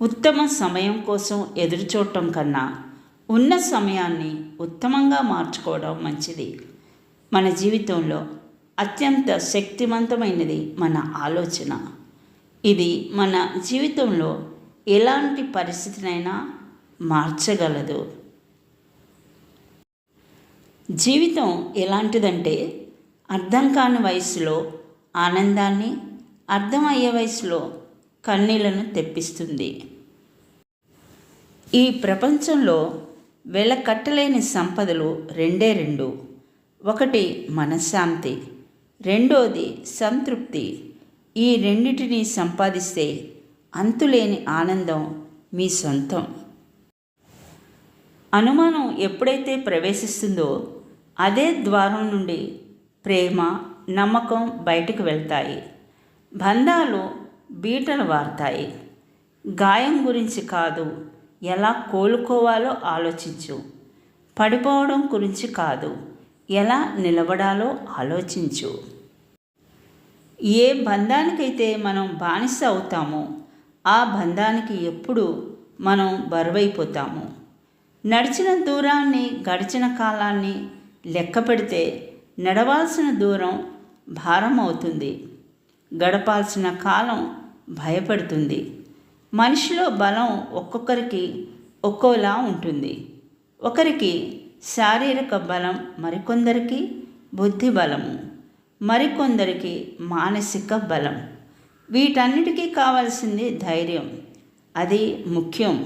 ఉత్తమ సమయం కోసం ఎదురుచూడటం కన్నా ఉన్న సమయాన్ని ఉత్తమంగా మార్చుకోవడం మంచిది. మన జీవితంలో అత్యంత శక్తివంతమైనది మన ఆలోచన. ఇది మన జీవితంలో ఎలాంటి పరిస్థితినైనా మార్చగలదు. జీవితం ఎలాంటిదంటే అర్థం కాని వయసులో ఆనందాన్ని, అర్థమయ్యే వయసులో కన్నీళ్లను తెప్పిస్తుంది. ఈ ప్రపంచంలో వెలకట్టలేని సంపదలు రెండు. ఒకటి మనశ్శాంతి, రెండోది సంతృప్తి. ఈ రెండిటిని సంపాదిస్తే అంతులేని ఆనందం మీ సొంతం. అనుమానం ఎప్పుడైతే ప్రవేశిస్తుందో అదే ద్వారం నుండి ప్రేమ, నమ్మకం బయటకు వెళ్తాయి. బంధాలు బీటలు వారుతాయి. గాయం గురించి కాదు, ఎలా కోలుకోవాలో ఆలోచించు. పడిపోవడం గురించి కాదు, ఎలా నిలబడాలో ఆలోచించు. ఏ బంధానికైతే మనం బానిస అవుతామో ఆ బంధానికి ఎప్పుడు మనం బరువైపోతాము. నడిచిన దూరాన్ని, గడిచిన కాలాన్ని లెక్క పెడితే నడవాల్సిన దూరం భారం అవుతుంది. గడపాల్సిన కాలం భయపడుతుంది. మనిషిలో బలం ఒక్కొక్కరికి ఒక్కోలా ఉంటుంది. ఒకరికి శారీరక బలం, మరికొందరికి బుద్ధి బలము, మరికొందరికి మానసిక బలం. వీటన్నిటికీ కావాల్సింది ధైర్యం. అది ముఖ్యం.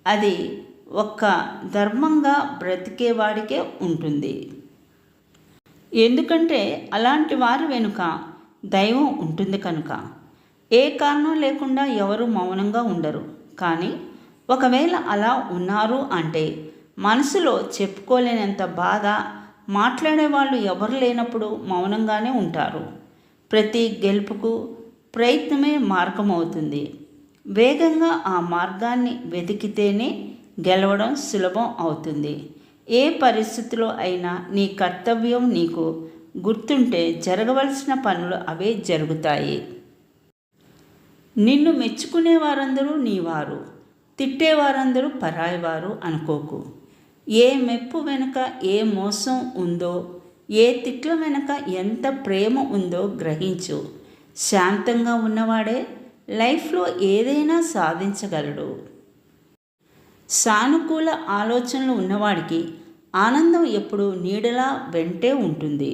అది ఒక్క ధర్మంగా బ్రతికేవాడికే ఉంటుంది. ఎందుకంటే అలాంటి వారి వెనుక దైవం ఉంటుంది కనుక. ఏ కారణం లేకుండా ఎవరు మౌనంగా ఉండరు. కానీ ఒకవేళ అలా ఉన్నారు అంటే మనసులో చెప్పుకోలేనంత బాధ, మాట్లాడేవాళ్ళు ఎవరు లేనప్పుడు మౌనంగానే ఉంటారు. ప్రతి గెలుపుకు ప్రయత్నమే మార్గం అవుతుంది. వేగంగా ఆ మార్గాన్ని వెతికితేనే గెలవడం సులభం అవుతుంది. ఏ పరిస్థితిలో అయినా నీ కర్తవ్యం నీకు గుర్తుంటే జరగవలసిన పనులు అవే జరుగుతాయి. నిన్ను మెచ్చుకునే వారందరూ నీవారు, తిట్టేవారందరూ పరాయివారు అనుకోకు. ఏ మెప్పు వెనుక ఏ మోసం ఉందో, ఏ తిట్ల వెనుక ఎంత ప్రేమ ఉందో గ్రహించు. శాంతంగా ఉన్నవాడే లైఫ్లో ఏదైనా సాధించగలడు. సానుకూల ఆలోచనలు ఉన్నవాడికి ఆనందం ఎప్పుడూ నీడలా వెంటే ఉంటుంది.